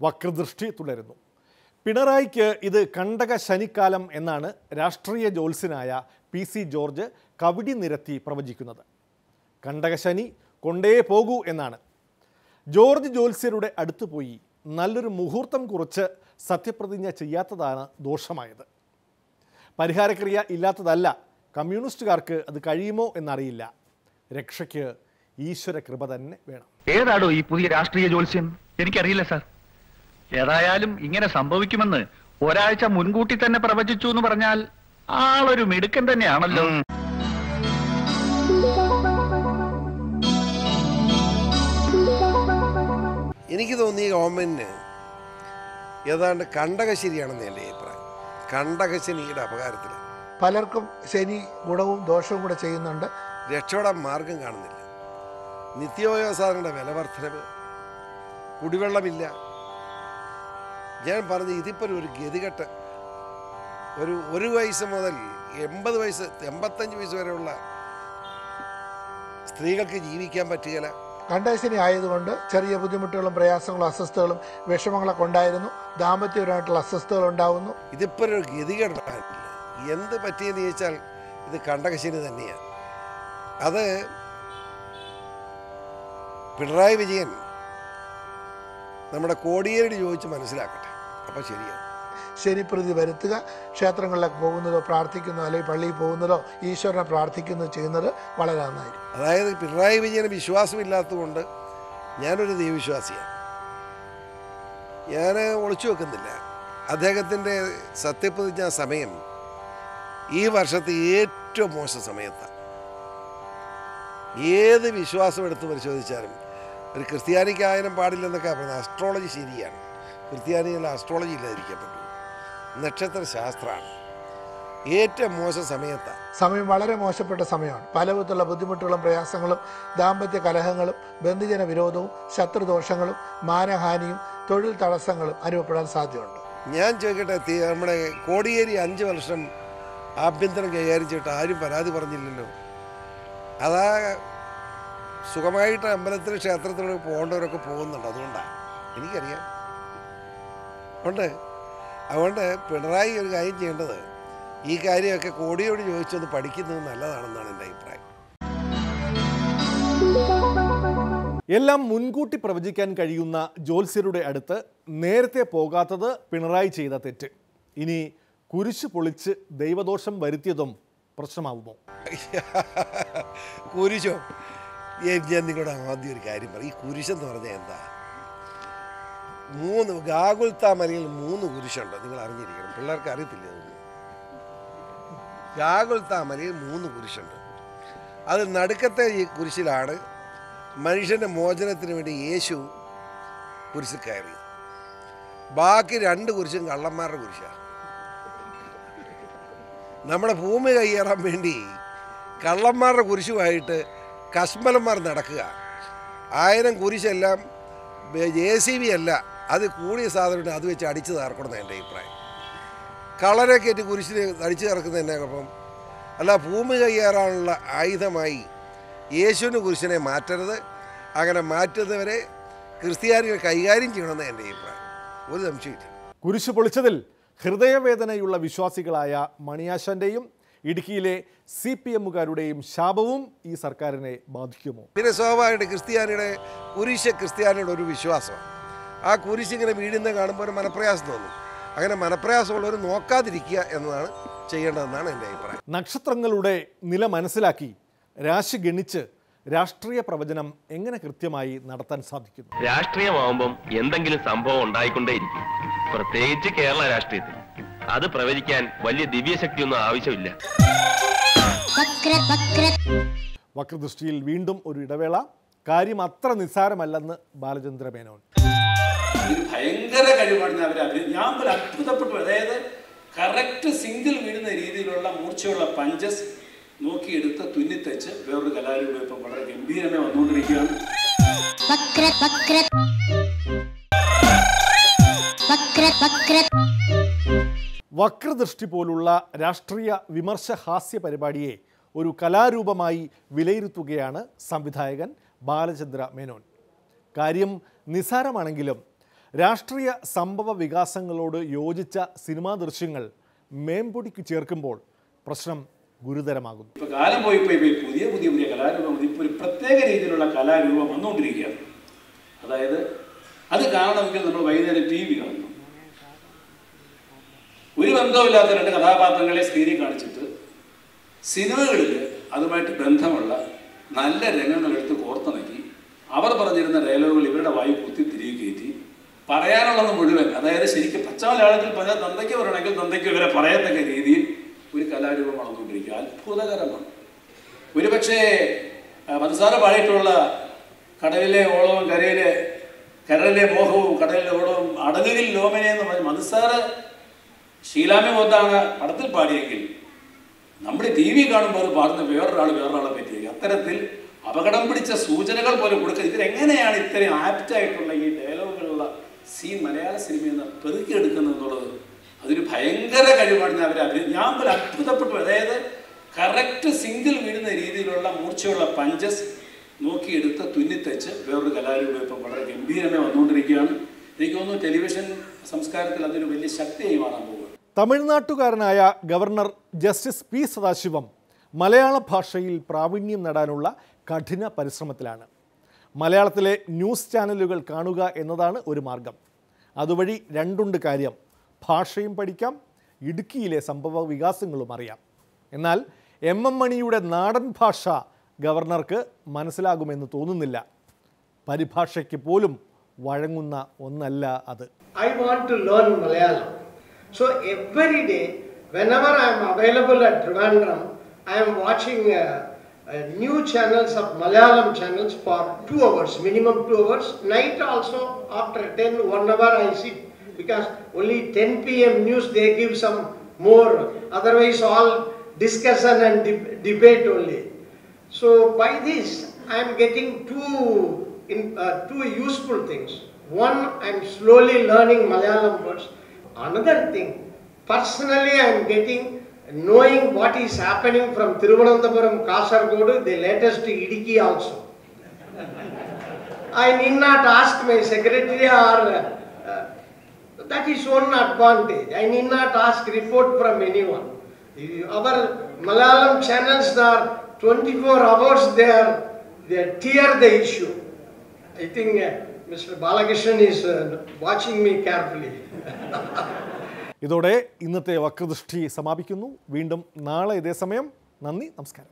വക്രദൃഷ്ടി തുടരുന്നു. പിണറായിക്ക് ഇത് കണ്ടക ശനിക്കാലം എന്നാണ് രാഷ്ട്രീയ ജ്യോത്സ്യനായ PC ജോർജ് കവിടി നിരത്തി പ്രവചിക്കുന്നത്. കണ്ടകശനി കൊണ്ടേ പോകൂ എന്നാണ്. ജോർജ് ജ്യോത്സ്യരുടെ അടുത്ത് പോയി നല്ലൊരു മുഹൂർത്തം കുറിച്ച് സത്യപ്രതിജ്ഞ ചെയ്യാത്തതാണ് ദോഷമായത്. പരിഹാരക്രിയ ഇല്ലാത്തതല്ല, കമ്മ്യൂണിസ്റ്റുകാർക്ക് അത് കഴിയുമോ എന്നറിയില്ല. രക്ഷയ്ക്ക് ഈശ്വര കൃപ തന്നെ വേണം. ഏതാടോ ഈ പുതിയ രാഷ്ട്രീയ ജ്യോത്സ്യൻ? എനിക്കറിയില്ല സാർ. ഏതായാലും ഇങ്ങനെ സംഭവിക്കുമെന്ന് ഒരാഴ്ച മുൻകൂട്ടി തന്നെ പ്രവചിച്ചു എന്ന് പറഞ്ഞാൽ ആളൊരു മിടുക്കൻ തന്നെയാണല്ലോ. എനിക്ക് തോന്നി ഗവൺമെന്റിന് ഏതാണ്ട് കണ്ടകശനിയാണെന്ന് എൻ്റെ അഭിപ്രായം. കണ്ടകശനിയുടെ അപകാരത്തിൽ പലർക്കും ശനി ഗുണവും ദോഷവും കൂടെ ചെയ്യുന്നുണ്ട്. രക്ഷപ്പെടാൻ മാർഗം കാണുന്നില്ല. നിത്യോപയോഗ സാധനങ്ങളുടെ വില വർധനവ്, കുടിവെള്ളമില്ല. ഞാൻ പറഞ്ഞു ഇതിപ്പോൾ ഒരു ഗതികെട്ട് ഒരു വയസ്സ് മുതൽ 80 വയസ്സ് 85 വയസ്സ് വരെയുള്ള സ്ത്രീകൾക്ക് ജീവിക്കാൻ പറ്റുകയില്ല. കണ്ടകശനി ആയതുകൊണ്ട് ചെറിയ ബുദ്ധിമുട്ടുകളും പ്രയാസങ്ങളും അസ്വസ്ഥതകളും വിഷമങ്ങളൊക്കെ ഉണ്ടായിരുന്നു. ദാമ്പത്യപരമായിട്ടുള്ള അസ്വസ്ഥതകൾ ഉണ്ടാവുന്നു. ഇതിപ്പോൾ ഒരു ഗതികെട്ടാനില്ല. എന്ത് പറ്റിയെന്ന് ചോദിച്ചാൽ ഇത് കണ്ടകശനി തന്നെയാണ്. അത് പിണറായി വിജയൻ നമ്മുടെ കോടിയേരി ചോദിച്ച് മനസ്സിലാക്കട്ടെ, അപ്പം ശരിയാണ്. ശനിപ്രീതി വരുത്തുക, ക്ഷേത്രങ്ങളിലേക്ക് പോകുന്നതോ പ്രാർത്ഥിക്കുന്നതോ അല്ലെങ്കിൽ പള്ളിയിൽ പോകുന്നതോ ഈശ്വരനെ പ്രാർത്ഥിക്കുന്നതോ ചെയ്യുന്നത് വളരെ നന്നായിരിക്കും. അതായത് പിണറായി വിജയന് വിശ്വാസമില്ലാത്തതുകൊണ്ട് ഞാനൊരു ദൈവവിശ്വാസിയാണ്. ഞാൻ ഒളിച്ചു വെക്കുന്നില്ല. അദ്ദേഹത്തിൻ്റെ സത്യപ്രതിജ്ഞാ സമയം ഈ വർഷത്തെ ഏറ്റവും മോശം സമയത്താണ്. ഏത് വിശ്വാസം എടുത്ത് പരിശോധിച്ചാലും ഒരു ക്രിസ്ത്യാനിക്കായനം പാടില്ലെന്നൊക്കെ പറയുന്നത് അസ്ട്രോളജി ശരിയാണ്. ക്രിസ്ത്യാനികൾ അസ്ട്രോളജി ഇല്ലാതിരിക്കാൻ പറ്റും. നക്ഷത്ര ശാസ്ത്രമാണ്. ഏറ്റവും മോശം സമയത്താണ്. സമയം വളരെ മോശപ്പെട്ട സമയമാണ്. പലവിധത്തിലുള്ള ബുദ്ധിമുട്ടുകളും പ്രയാസങ്ങളും ദാമ്പത്യ കലഹങ്ങളും ബന്ധുജന വിരോധവും ശത്രുദോഷങ്ങളും മാനഹാനിയും തൊഴിൽ തടസ്സങ്ങളും അനുഭവപ്പെടാൻ സാധ്യതയുണ്ട്. ഞാൻ ചോദിക്കട്ടെ, നമ്മുടെ കോടിയേരി 5 വർഷം ആഭ്യന്തരം കൈകാര്യം ചെയ്തിട്ട് ആരും പരാതി പറഞ്ഞില്ലല്ലോ. അതാ സുഖമായിട്ട് അമ്പലത്തിൽ ക്ഷേത്രത്തിലൊക്കെ പോകേണ്ടവരൊക്കെ പോകുന്നുണ്ട്. അതുകൊണ്ടാണ് എനിക്കറിയാം. അതുകൊണ്ട് പിണറായി ഒരു കാര്യം ചെയ്യേണ്ടത് ഈ കാര്യമൊക്കെ കോടിയോട് ചോദിച്ചൊന്ന് പഠിക്കുന്നത് നല്ലതാണെന്നാണ് എൻ്റെ അഭിപ്രായം. എല്ലാം മുൻകൂട്ടി പ്രവചിക്കാൻ കഴിയുന്ന ജ്യോത്സ്യരുടെ അടുത്ത് നേരത്തെ പോകാത്തത് പിണറായി ചെയ്ത തെറ്റ്. ഇനി കുരിശ് പൊളിച്ച് ദൈവദോഷം വരുത്തിയതും പ്രശ്നമാവുമോ? കുരിശോ? ഞാൻ നിങ്ങളോട് ആദ്യം ഒരു കാര്യം പറയും. ഈ കുരിശെന്ന് പറഞ്ഞാൽ എന്താ? 3 ഗാഗുൽത്താ മലയിൽ 3 കുരിശുണ്ട്. നിങ്ങൾ അറിഞ്ഞിരിക്കണം. പിള്ളേർക്ക് അറിയത്തില്ല അതൊന്നും. ഗാഗുൽത്താ മലയിൽ 3 കുരിശുണ്ട്. അത് നടുക്കത്തെ ഈ കുരിശിലാണ് മനുഷ്യൻ്റെ മോചനത്തിന് വേണ്ടി യേശു കുരിശിൽ കയറിയത്. ബാക്കി 2 കുരിശും കള്ളന്മാരുടെ കുരിശാണ്. നമ്മുടെ ഭൂമി കയ്യേറാൻ വേണ്ടി കള്ളന്മാരുടെ കുരിശുമായിട്ട് കശ്മലന്മാർ നടക്കുക. 1000 കുരിശെല്ലാം JCB അല്ല, അത് കൂടിയ സാധനം അത് വെച്ച് അടിച്ചു തകർക്കണമെന്ന് എൻ്റെ അഭിപ്രായം. കളരെ കയറ്റി കുരിശിൽ അടിച്ചു തകർക്കുന്നത് തന്നെ അപ്പം അല്ല. ഭൂമി കയ്യേറാനുള്ള ആയുധമായി യേശുവിൻ്റെ കുരിശിനെ മാറ്റരുത്. അങ്ങനെ മാറ്റുന്നവരെ ക്രിസ്ത്യാനികൾ കൈകാര്യം ചെയ്യണമെന്ന് എൻ്റെ അഭിപ്രായം. ഒരു സംശയമില്ല. കുരിശ് പൊളിച്ചതിൽ ഹൃദയവേദനയുള്ള വിശ്വാസികളായ മണിയാശൻ്റെയും ഇടുക്കിയിലെ CPMകാരുടെയും ശാപവും ഈ സർക്കാരിനെ ബാധിക്കുമോ? പിന്നെ സ്വാഭാവികമായിട്ട് ക്രിസ്ത്യാനിയുടെ ഒരു വിശ്വാസമാണ്. ആ കുരിശിങ്ങനെ വീഴുന്ന കാണുമ്പോൾ ഒരു മനപ്രയാസം തോന്നും. അങ്ങനെ മനപ്രയാസമുള്ളവർ നോക്കാതിരിക്കുക എന്നതാണ് ചെയ്യേണ്ടതെന്നാണ് എൻ്റെ അഭിപ്രായം. നക്ഷത്രങ്ങളുടെ നില മനസ്സിലാക്കി രാശി ഗണിച്ച് രാഷ്ട്രീയ പ്രവചനം എങ്ങനെ കൃത്യമായി നടത്താൻ സാധിക്കുന്നു? രാഷ്ട്രീയമാവുമ്പം എന്തെങ്കിലും സംഭവം ഉണ്ടായിക്കൊണ്ടേയിരിക്കും. പ്രത്യേകിച്ച് കേരള രാഷ്ട്രീയത്തിൽ അത് പ്രവചിക്കാൻ വലിയ ദിവ്യശക്തിയൊന്നും ആവശ്യമില്ല. വക്രദൃഷ്ടിയിൽ വീണ്ടും ഒരു ഇടവേള. കാര്യം അത്ര നിസ്സാരമല്ലെന്ന് ബാലചന്ദ്ര മേനോൻ. ഭയങ്കര കഴിവാണ്. ഞാൻ അത്ഭുതപ്പെട്ടു. അതായത് കറക്റ്റ് സിംഗിൾ വീഴുന്ന രീതിയിലുള്ള മൂർച്ചയുള്ള പഞ്ചസ് നോക്കിയെടുത്ത് തുന്നിത്തച്ച് വേറൊരു കലാരൂപം ഇപ്പം വളരെ ഗംഭീരമായി വന്നുകൊണ്ടിരിക്കുകയാണ്. വക്രദൃഷ്ടി പോലുള്ള രാഷ്ട്രീയ വിമർശഹാസ്യ പരിപാടിയെ ഒരു കലാരൂപമായി വിലയിരുത്തുകയാണ് സംവിധായകൻ ബാലചന്ദ്ര മേനോൻ. കാര്യം നിസ്സാരമാണെങ്കിലും രാഷ്ട്രീയ സംഭവ വികാസങ്ങളോട് യോജിച്ച സിനിമാ ദൃശ്യങ്ങൾ മേമ്പൊടിക്ക് ചേർക്കുമ്പോൾ പ്രശ്നം ഗുരുതരമാകുന്നു. ഇപ്പോൾ കാലം പോയി പുതിയ പുതിയ പുതിയ കലാരൂപം ഇപ്പോൾ ഒരു പ്രത്യേക രീതിയിലുള്ള കലാരൂപം വന്നുകൊണ്ടിരിക്കുകയാണ്. അതായത് അത് കാണണമെങ്കിൽ നമ്മൾ വൈകുന്നേരം TV കാണണം. ഒരു ബന്ധവുമില്ലാത്ത രണ്ട് കഥാപാത്രങ്ങളെ സ്ക്രീനിൽ കാണിച്ചിട്ട് സിനിമകളിൽ അതുമായിട്ട് ബന്ധമുള്ള നല്ല രംഗങ്ങളെടുത്ത് കോർത്തിണക്കി അവർ പറഞ്ഞിരുന്ന ഡയലോഗുകൾ ഇവരുടെ വായു കുത്തി തിരികെ കയറ്റി പറയാനുള്ളത് മുഴുവൻ, അതായത് ശരിക്കും പച്ച മലയാളത്തിൽ പറഞ്ഞാൽ തന്തയ്ക്ക് പറയണമെങ്കിൽ തന്തയ്ക്ക് ഇവരെ പറയത്തക്ക രീതിയിൽ ഒരു കലാരൂപം വളർന്നുകൊണ്ടിരിക്കുക. അത്ഭുതകരമാണ്. ഒരുപക്ഷേ മധുസാര പാടിയിട്ടുള്ള കടലിലെ ഓളവും കരളിലെ മോഹവും കടലിലെ ഓളവും അടങ്ങുകിൽ ലോമനെ എന്ന് പറഞ്ഞ് മധുസാറ് ശീലാമി ഒന്നാണ് പടത്തിൽ പാടിയെങ്കിൽ നമ്മുടെ TV കാണുമ്പോൾ അത് പാടുന്ന വേറൊരാളെ പറ്റിയെങ്കിൽ അത്തരത്തിൽ അപകടം പിടിച്ച സൂചനകൾ പോലും കൊടുക്കുക. ഇവരെങ്ങനെയാണ് ഇത്രയും ആപ്റ്റായിട്ടുള്ള ഈ ഡയലോഗുകളുള്ള സീൻ മലയാള സിനിമയിൽ നിന്ന് പെറുക്കിയെടുക്കുന്നത് എന്നുള്ളത് അതൊരു ഭയങ്കര കഴിവാണ്. ഞാൻ പോലും അത്ഭുതപ്പെട്ടു. അതായത് കറക്റ്റ് സിംഗിൾ വീഴുന്ന രീതിയിലുള്ള മൂർച്ചയുള്ള പഞ്ചസ് നോക്കിയെടുത്ത് തുന്നിത്തച്ച് വേറൊരു കലാരൂപം ഇപ്പം വളരെ ഗംഭീരമായി വന്നുകൊണ്ടിരിക്കുകയാണ്. എനിക്ക് തോന്നുന്നു ടെലിവിഷൻ സംസ്കാരത്തിൽ അതൊരു വലിയ ശക്തിയായി മാറാൻ പോകുക. തമിഴ്നാട്ടുകാരനായ ഗവർണർ ജസ്റ്റിസ് P. സദാശിവം മലയാള ഭാഷയിൽ പ്രാവീണ്യം നേടാനുള്ള കഠിന പരിശ്രമത്തിലാണ്. മലയാളത്തിലെ ന്യൂസ് ചാനലുകൾ കാണുക എന്നതാണ് ഒരു മാർഗം. അതുവഴി രണ്ടുണ്ട് കാര്യം: ഭാഷയും പഠിക്കാം, ഇടുക്കിയിലെ സംഭവ വികാസങ്ങളും അറിയാം. എന്നാൽ MM മണിയുടെ നാടൻ ഭാഷ ഗവർണർക്ക് മനസ്സിലാകുമെന്ന് തോന്നുന്നില്ല. പരിഭാഷയ്ക്ക് പോലും വഴങ്ങുന്ന ഒന്നല്ല അത്. I want to learn Malayalam. So every day, whenever I am available at Trivandrum, I am watching new channels of Malayalam channels for 2 hours, minimum 2 hours. Night also after 10, 1 hour I sit, because only 10 PM news they give some more. Otherwise all discussion and debate only. So by this I am getting two useful things. One, I am slowly learning Malayalam words. Another thing, personally I am knowing what is happening from Thiruvananthapuram, Kasaragod, the latest Idiki also. I need not ask my secretary or that is one advantage. I need not ask report from anyone. Our Malayalam channels are 24 hours they tear the issue. I think Mr. Balakrishnan is watching me carefully. ഇതോടെ ഇന്നത്തെ വക്രദൃഷ്ടി സമാപിക്കുന്നു. വീണ്ടും നാളെ ഇതേ സമയം. നന്ദി, നമസ്കാരം.